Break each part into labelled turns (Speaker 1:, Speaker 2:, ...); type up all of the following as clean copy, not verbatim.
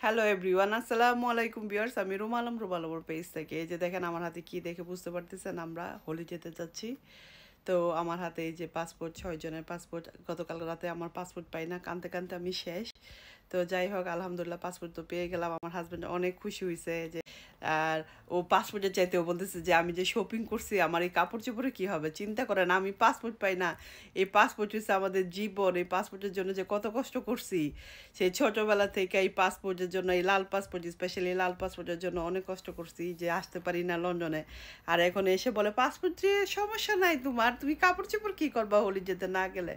Speaker 1: Hello everyone, আসসালামু আলাইকুম viewers. আমি রুমা আলম, রুমা আলমের পেজ থেকে। এই যে দেখেন আমার হাতে কি দেখে বুঝতে পারতেছেন, আমরা হোলি যেতে যাচ্ছি। তো আমার হাতে এই যে পাসপোর্ট, 6 জনের পাসপোর্ট। গতকাল রাতে আমার পাসপোর্ট পাই না, কাঁদতে কাঁদতে আমি শেষ। তো যাই হোক, আলহামদুলিল্লাহ পাসপোর্ট তো পেয়ে গেলাম। আমার হাজব্যান্ড অনেক খুশি হয়েছে যে, আর ও পাসপোর্টের চাইতেও বলতেছে যে আমি যে শপিং করছি আমার এই কাপড় চোপড়ে কী হবে। চিন্তা করেন, আমি পাসপোর্ট পাই না। এই পাসপোর্ট হচ্ছে আমাদের জীবন। এই পাসপোর্টের জন্য যে কত কষ্ট করছি, সেই ছোটোবেলা থেকে এই পাসপোর্টের জন্য, এই লাল পাসপোর্ট, স্পেশালি লাল পাসপোর্টের জন্য অনেক কষ্ট করছি যে আসতে পারি না লন্ডনে। আর এখন এসে বলে পাসপোর্ট যে সমস্যা নাই তোমার, তুমি কাপড় চোপড় কী করবা হোলি যেতে না গেলে।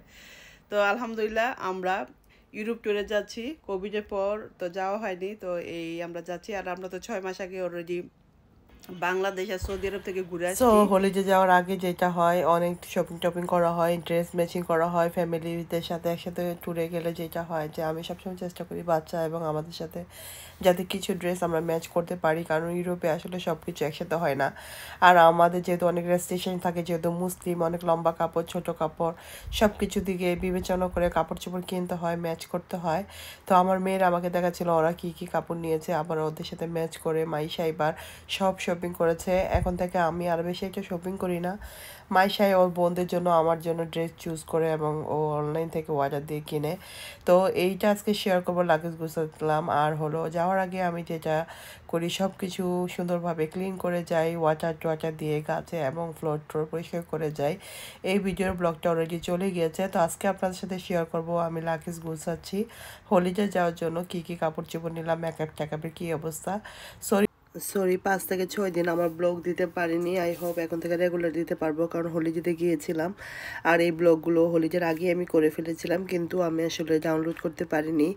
Speaker 1: তো আলহামদুলিল্লাহ আমরা ইউরোপ ট্যুরে যাচ্ছি। কোভিডের পর তো যাওয়া হয়নি, তো এই আমরা যাচ্ছি। আর আমরা তো 6 মাস আগে অলরেডি বাংলাদেশ আর সৌদি আরব থেকে ঘুরে আসছি। হলিডে যাওয়ার আগে যেটা হয়, অনেক শপিং টপিং করা হয়, ড্রেস ম্যাচিং করা হয়। ফ্যামিলিদের সাথে একসাথে ট্যুরে গেলে যেটা হয় যে আমি সবসময় চেষ্টা করি বাচ্চা এবং আমাদের সাথে যাতে কিছু ড্রেস আমরা ম্যাচ করতে পারি, কারণ ইউরোপে আসলে সব কিছু একসাথে হয় না। আর আমাদের যেহেতু অনেক রেস্ট্রিকশন থাকে, যেহেতু মুসলিম, অনেক লম্বা কাপড়, ছোট কাপড়, সব কিছু দিকে বিবেচনা করে কাপড় চোপড় কিনতে হয়, ম্যাচ করতে হয়। তো আমার মেয়েরা আমাকে দেখাচ্ছিল ওরা কী কী কাপড় নিয়েছে, আবার ওদের সাথে ম্যাচ করে মাইশা এবার সব শপিং করেছে। এখন থেকে আমি আর বেশি একটা শপিং করি না। মাইশাই ওর বোনদের জন্য, আমার জন্য ড্রেস চুজ করে এবং ও অনলাইন থেকে অর্ডার দিয়ে কিনে। তো এইটা আজকে শেয়ার করবো, লাগেজ গুছালাম। আর হলো যাওয়ার আগে আমি যেটা করি, সব কিছু সুন্দরভাবে ক্লিন করে যাই, ওয়াটার দিয়ে গাছে এবং ফ্লোর টোর পরিষ্কার করে যাই। এই ভিডিওর ব্লগটা অলরেডি চলে গিয়েছে। তো আজকে আপনাদের সাথে শেয়ার করব আমি লাগেজ গুছাচ্ছি হোলিডে যাওয়ার জন্য, কী কী কাপড় চোপড় নিলাম, মেকআপ টেকআপের কী অবস্থা। সরি 5 থেকে 6 দিন আমার ব্লগ দিতে পারিনি। আই হোপ এখন থেকে রেগুলার দিতে পারবো, কারণ হোলিডেতে গিয়েছিলাম। আর এই ব্লগগুলো হোলিডের আগে আমি করে ফেলেছিলাম, কিন্তু আমি আসলে ডাউনলোড করতে পারিনি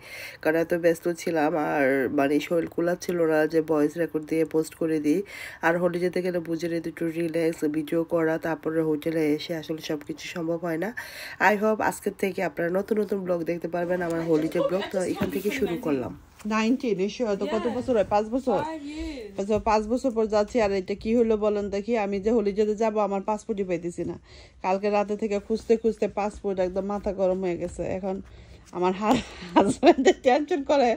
Speaker 1: কারণ এত ব্যস্ত ছিলাম। আর মানে শরীর কুলাচ্ছিল না যে ভয়েস রেকর্ড দিয়ে পোস্ট করে দিই। আর হোলিডেতে গেলে বুঝে রেখে একটু রিল্যাক্স ভিডিও করা, তারপরে হোটেলে এসে আসলে সব কিছু সম্ভব হয় না। আই হোপ আজকের থেকে আপনারা নতুন নতুন ব্লগ দেখতে পারবেন, আমার হোলিডে ব্লগ। তো এখান থেকে শুরু করলাম। 19 এসে তো কত বছর হয়? 5 বছর। 5 বছর পর যাচ্ছি। আর এটা কি হলো বলেন দেখি, আমি যে হোলিডেতে যাবো আমার পাসপোর্টই পাইতেছি না। কালকে রাতে থেকে খুঁজতে খুঁজতে পাসপোর্ট একদম মাথা গরম হয়ে গেছে। এখন আমার হাজব্যান্ডের টেনশন করে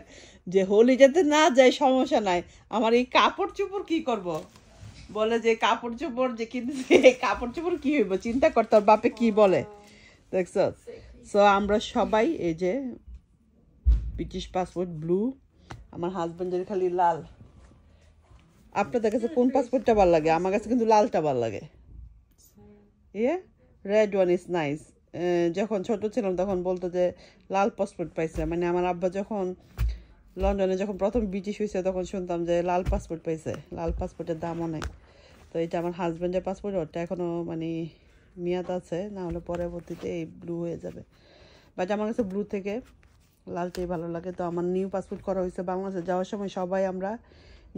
Speaker 1: যে হোলিডেতে না যাই সমস্যা নাই, আমার এই কাপড় চোপড় কি করব। বলে যে কাপড় চোপড় যে কিনতেছি, কাপড় চোপড় কি হইব, চিন্তা করতে ওর বাপে কি বলে, দেখছ। সো আমরা সবাই এই যে ব্রিটিশ পাসপোর্ট ব্লু, আমার হাজব্যান্ডের খালি লাল। আপনাদের কাছে কোন পাসপোর্টটা ভালো লাগে? আমার কাছে কিন্তু লালটা ভালো লাগে। ইয়ে রেড ওয়ান ইজ নাইস। যখন ছোট ছিলাম তখন বলতো যে লাল পাসপোর্ট পাইছে, মানে আমার আব্বা যখন লন্ডনে যখন প্রথম ব্রিটিশ হয়েছে তখন শুনতাম যে লাল পাসপোর্ট পাইছে, লাল পাসপোর্টের দাম অনেক। তো এটা আমার হাজব্যান্ডের পাসপোর্ট, ওটা এখনও মানে মেয়াদ আছে, না হলে পরবর্তীতে এই ব্লু হয়ে যাবে। বাট আমার কাছে ব্লু থেকে লালটাই ভালো লাগে। তো আমার নিউ পাসপোর্ট করা হয়েছে বাংলাদেশে যাওয়ার সময়, সবাই আমরা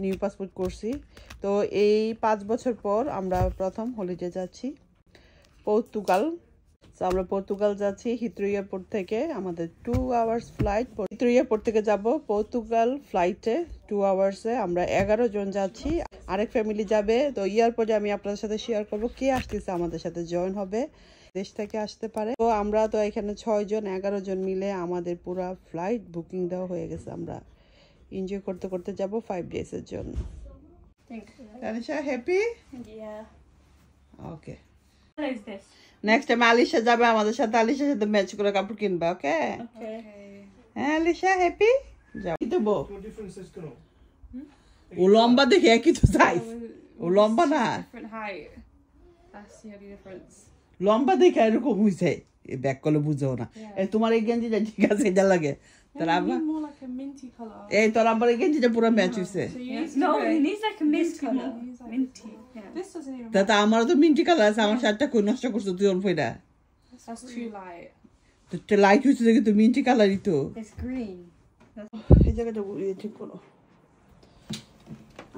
Speaker 1: নিউ পাসপোর্ট করছি। তো এই 5 বছর পর আমরা প্রথম হলিডে যাচ্ছি পর্তুগাল। তো আমরা পর্তুগাল যাচ্ছি হিথ্রো এয়ারপোর্ট থেকে। আমাদের 2 আওয়ার্স ফ্লাইট। হিথ্রো এয়ারপোর্ট থেকে যাব পর্তুগাল ফ্লাইটে 2 আওয়ার্সে। আমরা 11 জন যাচ্ছি, আরেক ফ্যামিলি যাবে। তো এয়ারপোর্টে আমি আপনাদের সাথে শেয়ার করব কে আসতেছে আমাদের সাথে জয়েন হবে, দেশ থেকে আসতে পারে। তো আমরা তো এখানে 6 জন 11 জন মিলে আমাদের পুরো ফ্লাইট বুকিং দেওয়া হয়ে গেছে। আমরা এনজয় করতে করতে যাব 5 ডেজের জন্য। Anisha, happy?
Speaker 2: Yeah.
Speaker 1: Okay.
Speaker 2: What is this?
Speaker 1: Next time Alisha যাবে আমাদের সাথে, আলিশার সাথে ম্যাচ করে কাপড় কিনবা। ওকে?
Speaker 2: Okay.
Speaker 1: হ্যাঁ আলিশা, হ্যাপি? যাও। কি দেবো? ও
Speaker 2: Oh,
Speaker 1: লম্বা দেখে একই তো সাইজ। ও লম্বা না,
Speaker 2: different height. That's the only difference.
Speaker 1: লম্বা দেখে এরকম হইছে। ব্যাক করলে বুঝেও না। এই তোমার এই গেঞ্জিটা ঠিক আছে, এটা লাগে। তোর
Speaker 2: Yeah, you
Speaker 1: আব্বা
Speaker 2: need more like a minty colour.
Speaker 1: এই তোর আব্বার এই গেঞ্জিটা পুরো ম্যাচ হইছে।
Speaker 2: So you
Speaker 3: Yeah.
Speaker 2: need to
Speaker 3: No,
Speaker 2: go.
Speaker 3: he needs like a mint colour. Minty. Yeah.
Speaker 2: This doesn't even.
Speaker 1: তা আমারও তো মিন্টি কালার আছে, আমার শার্টটা কই নষ্ট করছো তুই অন ফইরা।
Speaker 2: That's too light.
Speaker 1: তো লাইট হইছে দেখি তো মিন্টি কালারই তো।
Speaker 3: It's green.
Speaker 1: এই জায়গাটা ঠিক করো।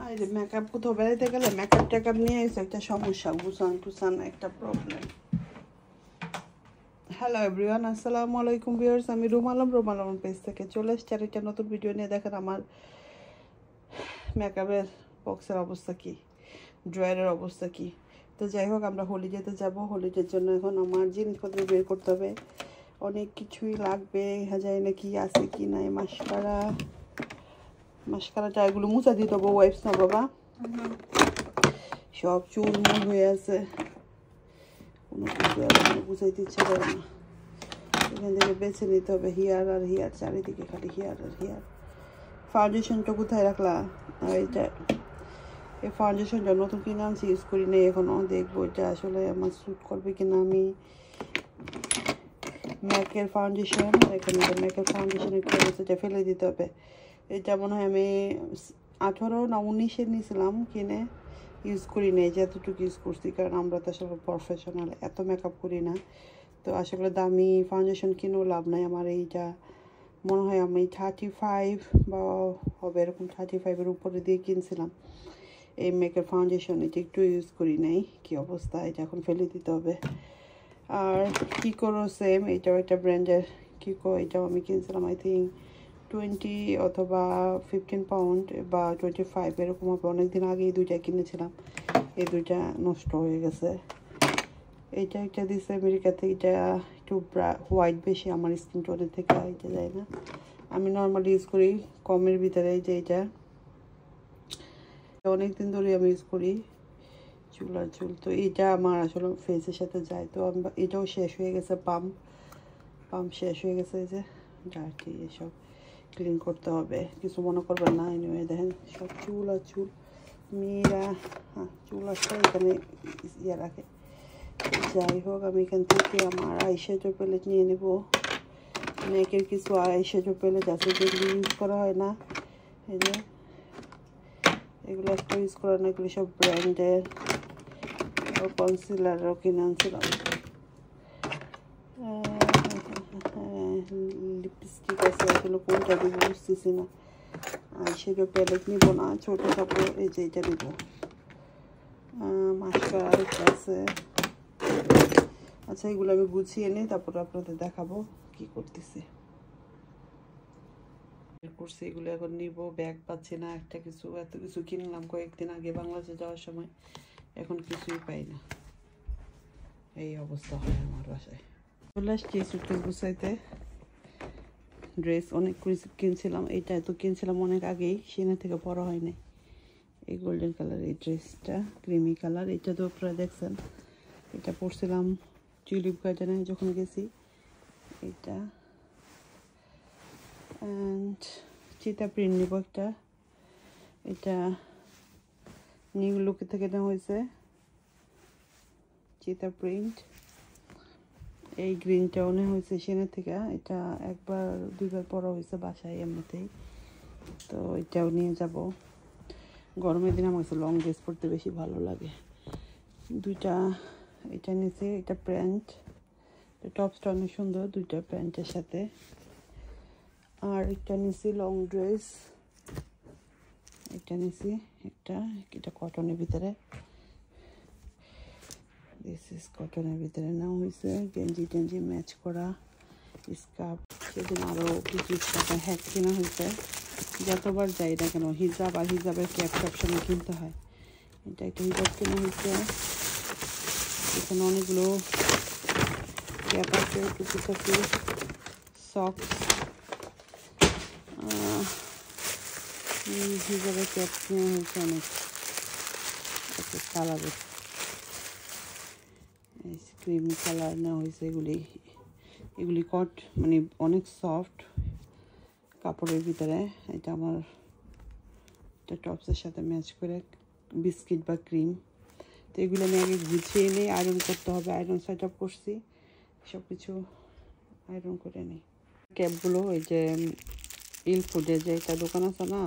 Speaker 1: আর এই মেকআপ কোথাও বেড়াইতে গেলে মেকআপ টেকআপ নিয়ে এসে একটা সমস্যা, গুছান টুসান একটা প্রবলেম। হ্যালো এভরিওয়ান, আসসালামু আলাইকুম ভিউয়ার্স। আমি রুমা আলম, রুমা আলম পেজ থেকে চলে এসেছি আর একটা নতুন ভিডিও নিয়ে। দেখেন আমার মেকআপের বক্সের অবস্থা কি, ড্রয়ারের অবস্থা কি। তো যাই হোক, আমরা হোলিডেতে যাব। হোলিডের জন্য এখন আমার জিনিসপত্র বের করতে হবে, অনেক কিছুই লাগবে। জানি না কি আছে কি নাই, মাস্কারা, মাস্কারাটা এগুলো মুছা দিতে হবে, ওয়াইপস না বাবা, সব চুল মুল হয়ে আছে, কোনো কিছু আর বুঝাইতে ইচ্ছা করে না। এখান থেকে বেছে নিতে হবে হেয়ার আর হেয়ার, চারিদিকে খালি হেয়ার আর হেয়ার। ফাউন্ডেশনটা কোথায় রাখলা? এইটা, এই ফাউন্ডেশনটা নতুন কিনে আনছি, ইউজ করি নেই এখনও, দেখবো এটা আসলে আমার স্যুট করবে কিনা। আমি ম্যাকের ফাউন্ডেশন, এখানে ম্যাকের ফাউন্ডেশনের কী অবস্থা, এটা ফেলে দিতে হবে। এটা মনে হয় আমি 18 না 19-এর নিয়েছিলাম কিনে, ইউজ করি নেই, যতটুকু ইউজ করছি, কারণ আমরা তো আসলে প্রফেশনাল, এত মেকআপ করি না। তো আসলে দামি ফাউন্ডেশন কিনেও লাভ নাই। আমার এইটা মনে হয় আমি 35 বা হবে এরকম, 35-এর উপরে দিয়ে কিনছিলাম এই মেকআপ ফাউন্ডেশন। এটা একটু ইউজ করি নাই, কী অবস্থা, এটা এখন ফেলে দিতে হবে। আর কিকোরও সেম, এটাও একটা ব্র্যান্ডের কিকো, এটাও আমি কিনছিলাম আই থিঙ্ক 20 অথবা 15 পাউন্ড বা 25 এরকম হবে। অনেকদিন আগে এই দুইটা কিনেছিলাম, এই দুইটা নষ্ট হয়ে গেছে। এইটা একটা দিচ্ছে আমেরিকা থেকে, এটা একটু হোয়াইট বেশি আমার স্কিন টোনের থেকে, এটা যায় না। আমি নর্মালি ইউজ করি কমের ভিতরে, যে এটা অনেকদিন ধরে আমি ইউজ করি, চুল আর চুল। তো এটা আমার আসলে ফেসের সাথে যায়, তো এটাও শেষ হয়ে গেছে, পাম্প শেষ হয়ে গেছে। এই যে ডার্টি, এসব ক্লিন করতে হবে, কিছু মনে করবেন না। এনিওয়ে দেখেন সব চুল আর চুল, মেয়েরা চুল আসলে এখানে ইয়ে রাখে। যাই হোক, আমি এখান থেকে আমার আইশ্যাডো প্যালেট নিয়ে নেব। মেকের কিছু আইশ্যাডো প্যালেট আছে যেগুলো ইউজ করা হয় না, এই যে এগুলো একটা ইউজ করা না, এগুলো সব ব্র্যান্ডের। কনসিলারও কিনে আনছিলাম, লিপস্টিক আছে, এগুলো কোনটা দিব বুঝতেছি না। আইশ্যাডো প্যালেট নিব না, ছোটো কাপড়, এই যে এটা নিব। মাস্কারা আরেকটা আছে। আচ্ছা, এগুলো আমি গুছিয়ে নিই, তারপর আপনাদের দেখাবো কি করতেছি। করছি এগুলো এখন নিব, ব্যাগ পাচ্ছি না, একটা কিছু, এত কিছু কিনলাম কয়েকদিন আগে বাংলাদেশে যাওয়ার সময়, এখন কিছুই পাই না। এই অবস্থা হয় আমার বাসায়। চলে আসছি সুটকেস গুছাইতে। ড্রেস অনেক কিনছিলাম, এইটা তো কিনছিলাম অনেক আগেই, সেনা থেকে বড় হয় নাই। এই গোল্ডেন কালার এই ড্রেসটা, ক্রিমি কালার, এটা তো আপনারা দেখছেন, এটা পরছিলাম টিউলিপ গার্ডেনে যখন গেছি। এটা অ্যান্ড চিতা প্রিন্ট নিব একটা, এটা নিউ লুক থেকে নেওয়া হয়েছে চিতা প্রিন্ট। এই গ্রিনটাও নেওয়া হয়েছে সেনের থেকে, এটা একবার দুইবার পরা হয়েছে বাসায় এমনিতেই, তো এটাও নিয়ে যাব। গরমের দিনে আমার কাছে লং ড্রেস পরতে বেশি ভালো লাগে। দুইটা এটা নিয়েছি, এটা প্যান্ট, টপসটা অনেক সুন্দর দুইটা প্যান্টের সাথে। আর একটা নিয়েছি লং ড্রেস, এটা নিয়েছি একটা, এটা কটনের ভিতরে, দিস ইজ কটনের ভিতরে নেওয়া হয়েছে। গেঞ্জি টেঞ্জি ম্যাচ করা স্কার্ফ, সেদিন আরও কিছু স্কার্ফের হ্যাক কেনা হয়েছে। যতবার যাই না কেন হিজাব আর হিজাবের ক্যাপ সবসময় কিনতে হয়। এটা একটা হিজাব কেনা হয়েছে, এখানে অনেকগুলো ক্যাপ আছে, টুকি সক্স, হিজাবের ক্যাপ নেওয়া হয়েছে অনেক একটা কালারের, ক্রিমি কালার নেওয়া হয়েছে। এগুলি কট মানে অনেক সফট কাপড়ের ভিতরে। এটা আমার এটা টপসের সাথে ম্যাচ করে, বিস্কিট বা ক্রিম। তো এগুলো আমি আগে গুছিয়ে নিই, আয়রন করতে হবে, আয়রন সেট আপ করছি, সব কিছু আয়রন করে নিই। ক্যাপগুলো ওই যে ইলফুডের যে একটা দোকান আছে না,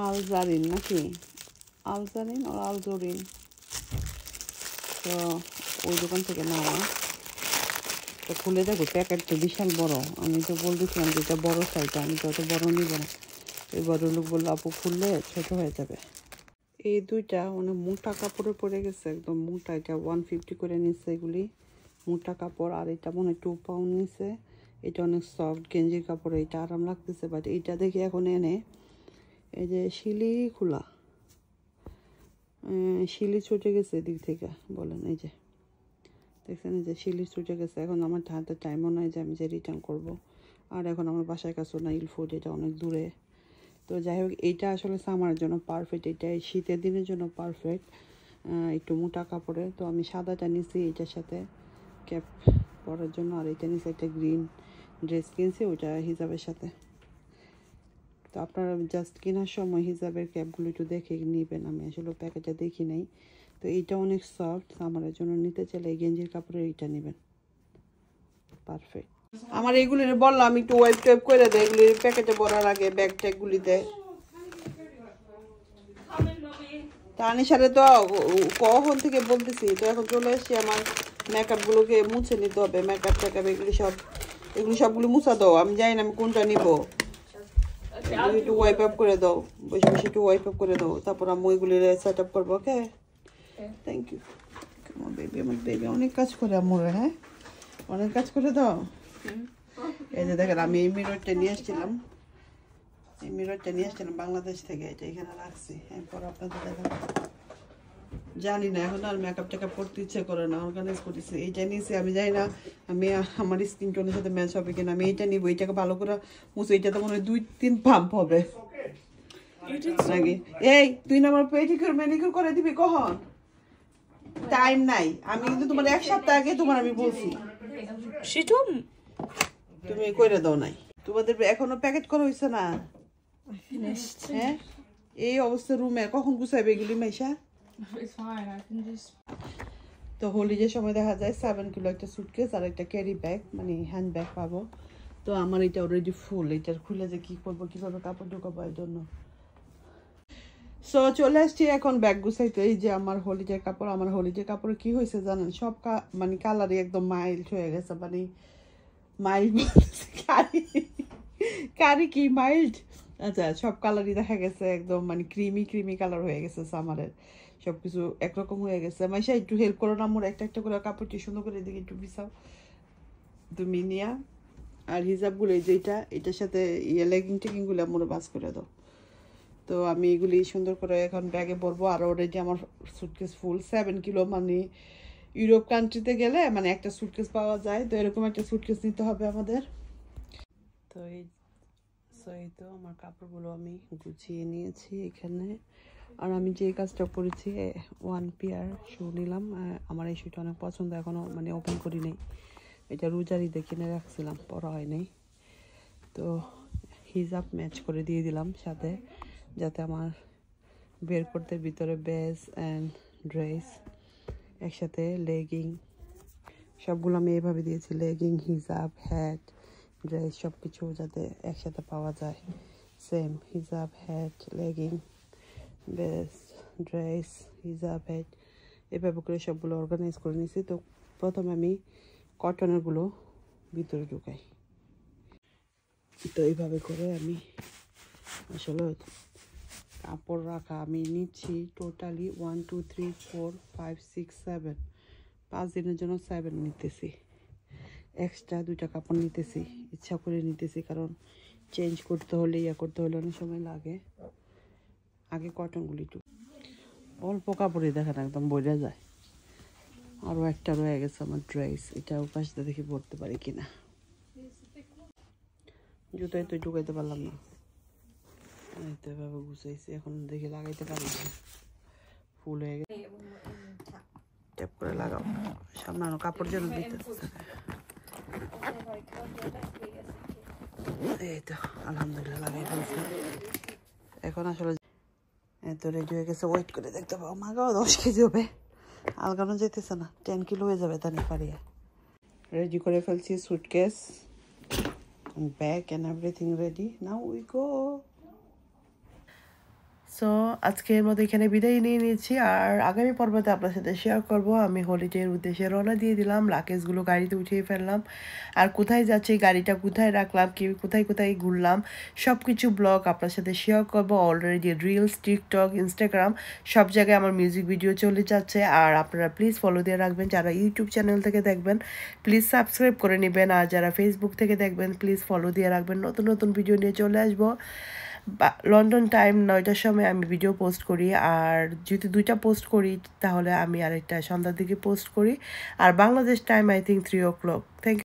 Speaker 1: আলজারিন নাকি, আলজারিন ও আলজরিন, তো ওই দোকান থেকে নেওয়া। তো খুলে দেখো, প্যাকেটটা বিশাল বড়, আমি তো বলতেছিলাম যে এটা বড় সাইজ, আমি তো অত বড় নিব না। এই বড় লোক বললো আপু খুললে ছোট হয়ে যাবে। এই দুইটা অনেক মোটা কাপড়ে পরে গেছে, একদম মোটা, এটা 150 করে নিচ্ছে এগুলি, মোটা কাপড়। আর এটা মনে হয় 2 পাউন্ড নিচ্ছে। এটা অনেক সফট গেঞ্জির কাপড়, এটা আরাম লাগতেছে। বাট এইটা দেখি এখন এনে এই যে শিলি খোলা, শিলি ছুটে গেছে এদিক থেকে, বলেন এই যে দেখছেন, এই যে শিলি ছুটে গেছে। এখন আমার হাতে টাইমও নাই যে আমি যে রিটার্ন করবো। আর এখন আমার বাসার কাছেও না ইলফুড, এটা অনেক দূরে। তো যাই হোক, এইটা আসলে সামারের জন্য পারফেক্ট, এটা শীতের দিনের জন্য পারফেক্ট, একটু মোটা কাপড়ের। তো আমি সাদাটা নিছি এইটার সাথে ক্যাপ পরার জন্য, আর এটা নিছি একটা গ্রিন ড্রেস কিনছি ওইটা হিজাবের সাথে। তো আপনারা জাস্ট কেনার সময় হিজাবের ক্যাপগুলো একটু দেখে নেবেন, আমি আসলে প্যাকেটটা দেখি নাই। তো এইটা অনেক সফট, সামারের জন্য নিতে চাইলে এই গেঞ্জির কাপড়ের এইটা নেবেন, পারফেক্ট। আমার এইগুলির বললাম একটু ওয়াইপ টোয়াইপ করে দেয়, এগুলির প্যাকেটে ভরার আগে ব্যাগ ট্যাগগুলিতে। তানিশারে তো কখন থেকে বলতেছি, তো এখন চলে এসছি, আমার মেকআপগুলোকে মুছে নিতে হবে, মেকআপ টেকআপ এগুলি সবগুলো মুছা দাও, আমি জানি না আমি কোনটা নিব। একটু ওয়াইপ আপ করে দাও, বসে বসে একটু ওয়াইপ আপ করে দাও, তারপর আমি ওইগুলি সেট আপ করবো। ওকে, থ্যাংক ইউ। আমার বেবি অনেক কাজ করে আমরে, হ্যাঁ অনেক কাজ করে দাও। এই যে দেখেন, আমি এই মিররটা নিয়ে এসেছিলাম, বাংলাদেশ থেকে, এটা এখানে রাখছি। এরপর আপনাদের দেখেন, জানি না এখন আর মেকআপ টেকআপ করতে ইচ্ছে করে না, অর্গানাইজ করতেছি। এইটা নিয়েছি, আমি জানি না আমি আমার স্কিন টোনের সাথে ম্যাচ হবে কিনা। আমি এইটা নিবো, এইটাকে ভালো করে মুছে, এইটাতে মনে হয় 2-3 পাম্প হবে নাকি। এই তুই না আমার পেডিকিউর ম্যানিকিউর করে দিবি কখন? টাইম নাই, আমি কিন্তু তোমার 1 সপ্তাহ আগে তোমার আমি বলছি, তুমি কইরে দাও নাই। তোমাদের এখনো প্যাকেট করা হয়েছে না? হ্যাঁ, এই অবস্থা রুমে কখন গুছাইবে এগুলি Maisha?
Speaker 2: It's fine, I can just...
Speaker 1: তো হোলি যে সময় দেখা যায় 7 কিলো একটা সুটকেস আর একটা ক্যারি ব্যাগ, মানে হ্যান্ড ব্যাগ পাবো। তো আমার এটা অলরেডি ফুল, এটার খুলে যে কি করবো, কিভাবে কাপড় ঢোকাবো এর জন্য। সো চলে আসছি এখন ব্যাগ গুছাইতে। এই যে আমার হোলিডের কাপড়, আমার হোলিডের কাপড়ে কি হয়েছে জানেন, সব মানে কালারই একদম মাইল্ড হয়ে গেছে, মানে মাইল্ড কারি কি মাইল্ড, আচ্ছা সব কালারই দেখা গেছে একদম মানে ক্রিমি কালার হয়ে গেছে সামারের, সবকিছু একরকম হয়ে গেছে। মাইশা একটু হেল্প করো না, মোর একটা একটা করে কাপড়টি সুন্দর করে এদিকে একটু বিছাও তুমি নিয়া। আর হিজাবগুলো যেটা, এটার সাথে লেগিং টেগিংগুলো মোরে বাস করে দাও। তো আমি এগুলি সুন্দর করে এখন ব্যাগে ভরবো। আর অলরেডি আমার সুটকেস ফুল 7 কিলো, মানে ইউরোপ কান্ট্রিতে গেলে মানে একটা সুটকেস পাওয়া যায়, তো এরকম একটা সুটকেস নিতে হবে আমাদের। তো এই তো আমার কাপড়গুলো আমি গুছিয়ে নিয়েছি এখানে। আর আমি যে কাজটা করেছি, 1 পেয়ার শু নিলাম। আমার এই শুটা অনেক পছন্দ, এখনও মানে ওপেন করি নাই, এটা রোজারিতে কিনে রাখছিলাম, পরা হয় নাই। তো হিজাব ম্যাচ করে দিয়ে দিলাম সাথে, যাতে আমার বের করতে ভিতরে বেস অ্যান্ড ড্রেস একসাথে, লেগিং সবগুলো আমি এইভাবে দিয়েছি, লেগিং হিজাব হ্যাট ড্রেস সব কিছু যাতে একসাথে পাওয়া যায়। সেম হিজাব হ্যাট লেগিং বেস ড্রেস হিজাব হ্যাট এভাবে করে সবগুলো অর্গানাইজ করে নিয়েছি। তো প্রথমে আমি কটনেরগুলো ভিতরে ঢুকাই। তো এইভাবে করে আমি আসলে কাপড় রাখা আমি নিচ্ছি টোটালি 1 2 3 4 5 6 7, 5 দিনের জন্য 7 নিতেছি, এক্সট্রা 2টা কাপড় নিতেছি, ইচ্ছা করে নিতেছি, কারণ চেঞ্জ করতে হলে করতে হলে অনেক সময় লাগে। আগে কটনগুলি একটু অল্প কাপড়ই দেখেন একদম বইরা যায়। আরও একটা রয়ে গেছে আমার ড্রেস, এটা পাশে দেখি পরতে পারি কিনা, জুতোয় তো ঢুকাইতে পারলাম না, তো এভাবে গুছাইছি, এখন দেখি লাগাইতে পারি না, ফুল হয়ে গেছে। ট্যাপ করে লাগাও, সামনে কাপড় যেন দিতে। এই তো আলহামদুলিল্লাহ লাগাই ফেলছি। এখন আসলে এত রেডি হয়ে গেছে, ওয়েট করে দেখতে পাবো। মাগাও 10 কেজি হবে, আলগানো যেতেছে না, 10 কিলো হয়ে যাবে তানি পারিয়া। রেডি করে ফেলছি suitcase, bag and everything ready, now we go. So আজকের মতো এখানে বিদায় নিয়ে নিয়েছি, আর আগামী পর্বতে আপনার সাথে শেয়ার করব। আমি হলিডের উদ্দেশ্যে রওনা দিয়ে দিলাম, লাগেজগুলো গাড়িতে উঠিয়ে ফেললাম, আর কোথায় যাচ্ছি, গাড়িটা কোথায় রাখলাম, কি কোথায় ঘুরলাম, সব কিছু ব্লগ আপনার সাথে শেয়ার করব। অলরেডি রিলস, টিকটক, ইনস্টাগ্রাম সব জায়গায় আমার মিউজিক ভিডিও চলে যাচ্ছে। আর আপনারা প্লিজ ফলো দিয়ে রাখবেন, যারা ইউটিউব চ্যানেল থেকে দেখবেন প্লিজ সাবস্ক্রাইব করে নেবেন, আর যারা ফেসবুক থেকে দেখবেন প্লিজ ফলো দিয়ে রাখবেন। নতুন নতুন ভিডিও নিয়ে চলে আসবো। লন্ডন টাইম 9টার সময় আমি ভিডিও পোস্ট করি, আর যদি 2টা পোস্ট করি তাহলে আমি আরেকটা সন্ধ্যার দিকে পোস্ট করি, আর Bangladesh time I think 3 o'clock। Thank you.